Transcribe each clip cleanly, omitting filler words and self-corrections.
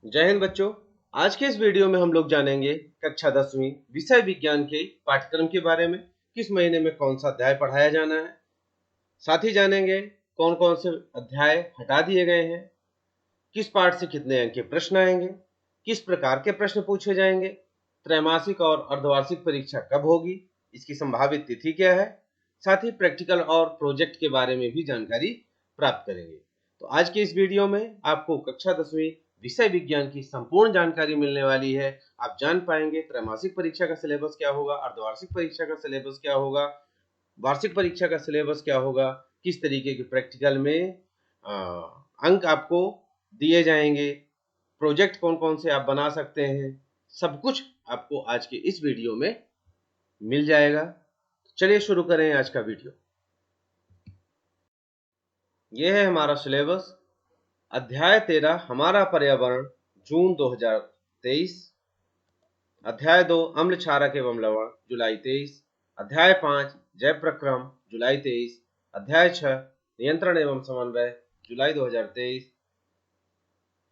जय हिंद बच्चों। आज के इस वीडियो में हम लोग जानेंगे कक्षा 10वीं विषय विज्ञान के पाठ्यक्रम के बारे में। किस महीने में कौन सा अध्याय पढ़ाया जाना है, साथ ही जानेंगे कौन कौन से अध्याय हटा दिए गए हैं, किस पाठ से कितने अंक के प्रश्न आएंगे, किस प्रकार के प्रश्न पूछे जाएंगे, त्रैमासिक और अर्धवार्षिक परीक्षा कब होगी, इसकी संभावित तिथि क्या है, साथ ही प्रैक्टिकल और प्रोजेक्ट के बारे में भी जानकारी प्राप्त करेंगे। तो आज के इस वीडियो में आपको कक्षा 10वीं विषय विज्ञान की संपूर्ण जानकारी मिलने वाली है। आप जान पाएंगे त्रैमासिक परीक्षा का सिलेबस क्या होगा, अर्धवार्षिक परीक्षा का सिलेबस क्या होगा, वार्षिक परीक्षा का सिलेबस क्या होगा, किस तरीके के प्रैक्टिकल में अंक आपको दिए जाएंगे, प्रोजेक्ट कौन कौन से आप बना सकते हैं, सब कुछ आपको आज के इस वीडियो में मिल जाएगा। चलिए शुरू करें आज का वीडियो। यह है हमारा सिलेबस। अध्याय 13 हमारा पर्यावरण, जून 2023। अध्याय 2 अम्ल क्षारक एवं लवण, जुलाई 23। अध्याय 5 जैव प्रक्रम, जुलाई 23। अध्याय 6 नियंत्रण एवं समन्वय, जुलाई 2023।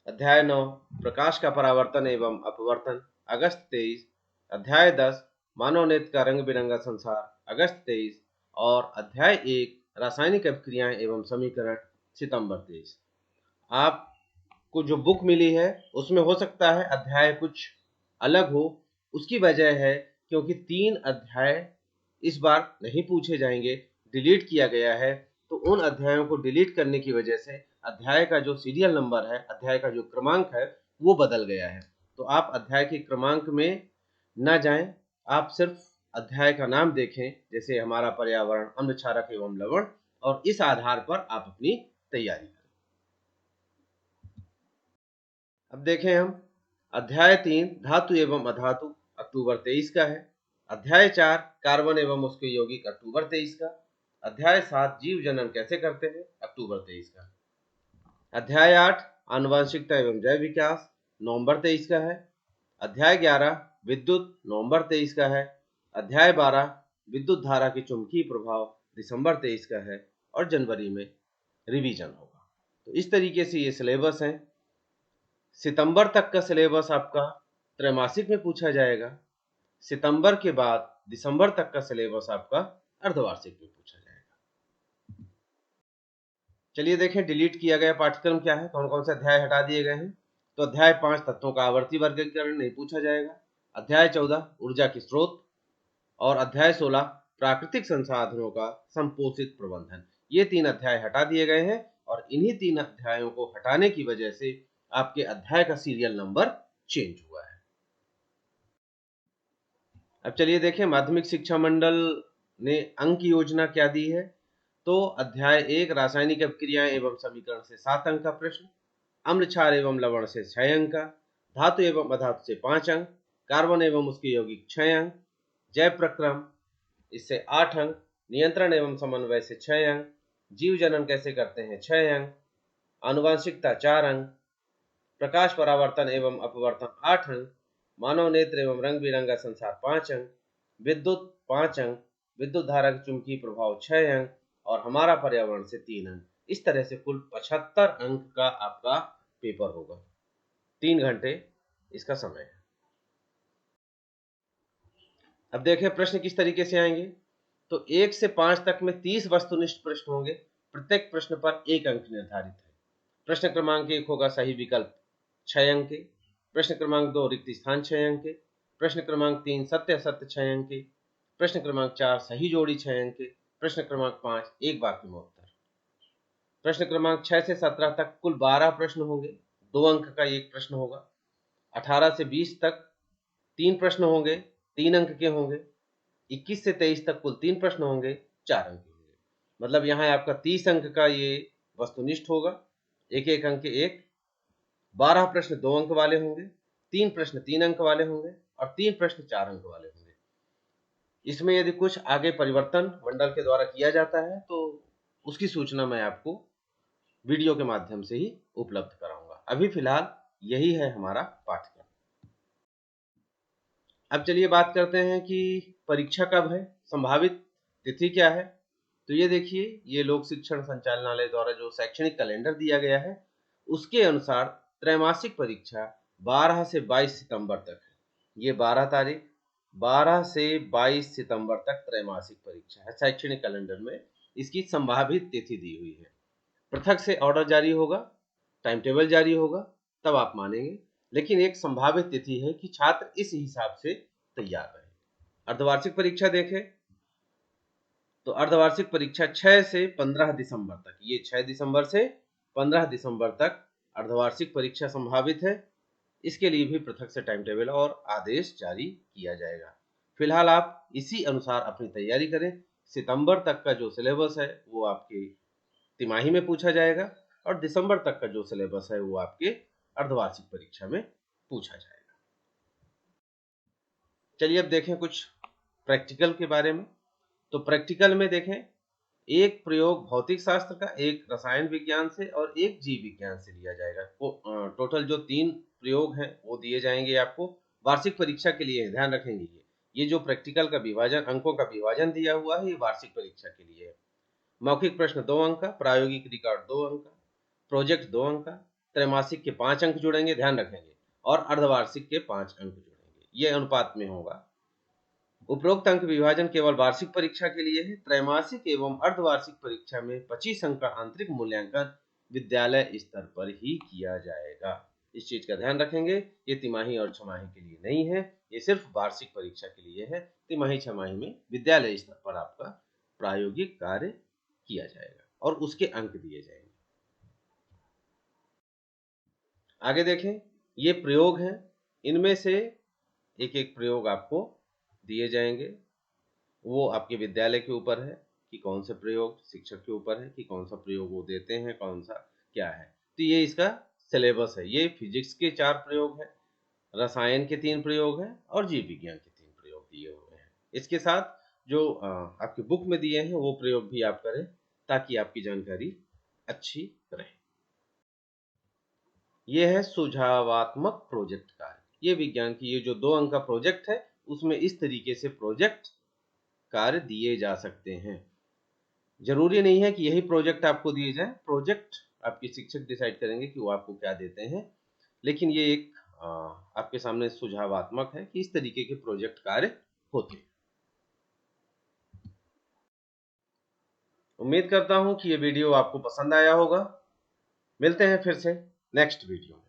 अध्याय 9 प्रकाश का परावर्तन एवं अपवर्तन, अगस्त 23। अध्याय 10 मानव नेत्र का रंग बिरंगा संसार, अगस्त 23। और अध्याय 1 रासायनिक अभिक्रियाएं एवं समीकरण, सितंबर 23। आपको जो बुक मिली है उसमें हो सकता है अध्याय कुछ अलग हो। उसकी वजह है क्योंकि 3 अध्याय इस बार नहीं पूछे जाएंगे, डिलीट किया गया है। तो उन अध्यायों को डिलीट करने की वजह से अध्याय का जो सीरियल नंबर है, अध्याय का जो क्रमांक है, वो बदल गया है। तो आप अध्याय के क्रमांक में ना जाएं, आप सिर्फ अध्याय का नाम देखें, जैसे हमारा पर्यावरण, अम्ल क्षारक एवं लवण, और इस आधार पर आप अपनी तैयारी करें। अब देखें हम अध्याय 3 धातु एवं अधातु, अक्टूबर 23 का है। अध्याय 4 कार्बन एवं उसके यौगिक, अक्टूबर 23 का। अध्याय 7 जीव जनन कैसे करते हैं, अक्टूबर 23 का। अध्याय 8 आनुवंशिकता एवं जैव विकास, नवंबर 23 का है। अध्याय 11 विद्युत, नवंबर 23 का है। अध्याय 12 विद्युत धारा के चुंबकीय प्रभाव, दिसंबर 23 का है। और जनवरी में रिवीजन होगा। तो इस तरीके से ये सिलेबस है। सितंबर तक का सिलेबस आपका त्रैमासिक में पूछा जाएगा। सितंबर के बाद दिसंबर तक का सिलेबस आपका अर्धवार्षिक में पूछा जाएगा। चलिए देखें डिलीट किया गया पाठ्यक्रम क्या है, कौन कौन से अध्याय हटा दिए गए हैं। तो अध्याय 5 तत्वों का आवर्ती वर्गीकरण नहीं पूछा जाएगा। अध्याय 14 ऊर्जा के स्रोत, और अध्याय 16 प्राकृतिक संसाधनों का संपोषित प्रबंधन, ये 3 अध्याय हटा दिए गए हैं। और इन्हीं 3 अध्यायों को हटाने की वजह से आपके अध्याय का सीरियल नंबर चेंज हुआ है। अब चलिए देखें माध्यमिक शिक्षा मंडल ने अंक योजना क्या दी है। तो अध्याय 1 रासायनिक अभिक्रियाएं एवं समीकरण से 7 अंक का प्रश्न, अम्ल क्षार एवं लवण से 6 अंक का, धातु एवं अधातु से 5 अंक, कार्बन एवं उसके यौगिक 6 अंक, जैव प्रक्रम इससे 8 अंक, नियंत्रण एवं समन्वय से 6 अंक, जीव जनन कैसे करते हैं 6 अंक, आनुवंशिकता 4 अंक, प्रकाश परावर्तन एवं अपवर्तन 8 अंक, मानव नेत्र एवं रंग बिरंगा संसार 5 अंक, विद्युत 5 अंक, विद्युत धारा के चुंबकीय प्रभाव 6 अंक, और हमारा पर्यावरण से 3 अंक। इस तरह से कुल 75 अंक का आपका पेपर होगा। 3 घंटे इसका समय है। अब देखें प्रश्न किस तरीके से आएंगे। तो 1 से 5 तक में 30 वस्तुनिष्ठ प्रश्न होंगे। प्रत्येक प्रश्न पर 1 अंक निर्धारित है। प्रश्न क्रमांक 1 होगा सही विकल्प 6 अंक के, प्रश्न क्रमांक 2 रिक्त स्थान 6 अंक के, प्रश्न क्रमांक 3 सत्य असत्य 6 अंक के, प्रश्न क्रमांक 4 सही जोड़ी 6 अंक के, प्रश्न क्रमांक 5 एक वाक्य में उत्तर। प्रश्न क्रमांक 6 से 17 तक कुल 12 प्रश्न होंगे, 2 अंक का एक प्रश्न होगा। 18 से 20 तक 3 प्रश्न होंगे, 3 अंक के होंगे। 21 से 23 तक कुल 3 प्रश्न होंगे, 4 अंक के होंगे। मतलब यहाँ आपका 30 अंक का ये वस्तुनिष्ठ होगा, एक एक अंक एक। 12 प्रश्न 2 अंक वाले होंगे, 3 प्रश्न 3 अंक वाले होंगे, और 3 प्रश्न 4 अंक वाले होंगे। इसमें यदि कुछ आगे परिवर्तन मंडल के द्वारा किया जाता है तो उसकी सूचना मैं आपको वीडियो के माध्यम से ही उपलब्ध कराऊंगा। अभी फिलहाल यही है हमारा पाठ्यक्रम। अब चलिए बात करते हैं कि परीक्षा कब है, संभावित तिथि क्या है। तो ये देखिए, ये लोक शिक्षण संचालनालय द्वारा जो शैक्षणिक कैलेंडर दिया गया है उसके अनुसार त्रैमासिक परीक्षा 12 से 22 सितंबर तक है। ये 12 से 22 सितंबर तक त्रैमासिक परीक्षा है। शैक्षणिक कैलेंडर में इसकी संभावित तिथि दी हुई है। पृथक से ऑर्डर जारी होगा, टाइम टेबल जारी होगा, तब आप मानेंगे, लेकिन एक संभावित तिथि है कि छात्र इस हिसाब से तैयार रहे। अर्धवार्षिक परीक्षा देखें तो अर्धवार्षिक परीक्षा 6 से 15 दिसंबर तक, ये 6 दिसंबर से 15 दिसंबर तक अर्धवार्षिक परीक्षा संभावित है। इसके लिए भी पृथक से टाइम टेबल और आदेश जारी किया जाएगा। फिलहाल आप इसी अनुसार अपनी तैयारी करें। सितंबर तक का जो सिलेबस है वो आपके तिमाही में पूछा जाएगा और दिसंबर तक का जो सिलेबस है वो आपके अर्धवार्षिक परीक्षा में पूछा जाएगा। चलिए अब देखें कुछ प्रैक्टिकल के बारे में। तो प्रैक्टिकल में देखें, एक प्रयोग भौतिक शास्त्र का, एक रसायन विज्ञान से और एक जीव विज्ञान से लिया जाएगा। टोटल जो 3 प्रयोग हैं वो दिए जाएंगे आपको वार्षिक परीक्षा के लिए। ध्यान रखेंगे ये जो प्रैक्टिकल का विभाजन, अंकों का विभाजन दिया हुआ है, ये वार्षिक परीक्षा के लिए है। मौखिक प्रश्न 2 अंक का, प्रायोगिक रिकॉर्ड 2 अंक का, प्रोजेक्ट 2 अंक का, त्रैमासिक के 5 अंक जुड़ेंगे, ध्यान रखेंगे, और अर्धवार्षिक के 5 अंक जुड़ेंगे। ये अनुपात में होगा। उपरोक्त अंक विभाजन केवल वार्षिक परीक्षा के लिए है। त्रैमासिक एवं अर्धवार्षिक परीक्षा में 25 अंक का आंतरिक मूल्यांकन विद्यालय स्तर पर ही किया जाएगा। इस चीज का ध्यान रखेंगे। ये तिमाही और छमाही के लिए नहीं है, ये सिर्फ वार्षिक परीक्षा के लिए है। तिमाही छमाही में विद्यालय स्तर पर आपका प्रायोगिक कार्य किया जाएगा और उसके अंक दिए जाएंगे। आगे देखें, ये प्रयोग हैं, इनमें से एक एक प्रयोग आपको दिए जाएंगे। वो आपके विद्यालय के ऊपर है कि कौन सा प्रयोग, शिक्षक के ऊपर है कि कौन सा प्रयोग वो देते हैं, कौन सा क्या है। तो ये इसका सिलेबस है। ये फिजिक्स के 4 प्रयोग हैं, रसायन के 3 प्रयोग हैं और जीव विज्ञान के 3 प्रयोग दिए हुए हैं। इसके साथ जो आपकी बुक में दिए हैं वो प्रयोग भी आप करें ताकि आपकी जानकारी अच्छी रहे। ये है सुझावात्मक प्रोजेक्ट कार्य। ये विज्ञान की ये जो 2 अंक का प्रोजेक्ट है उसमें इस तरीके से प्रोजेक्ट कार्य दिए जा सकते हैं। जरूरी नहीं है कि यही प्रोजेक्ट आपको दिए जाए, प्रोजेक्ट आपके शिक्षक डिसाइड करेंगे कि वो आपको क्या देते हैं, लेकिन ये एक आपके सामने सुझावात्मक है कि इस तरीके के प्रोजेक्ट कार्य होते हैं। उम्मीद करता हूं कि ये वीडियो आपको पसंद आया होगा। मिलते हैं फिर से नेक्स्ट वीडियो में।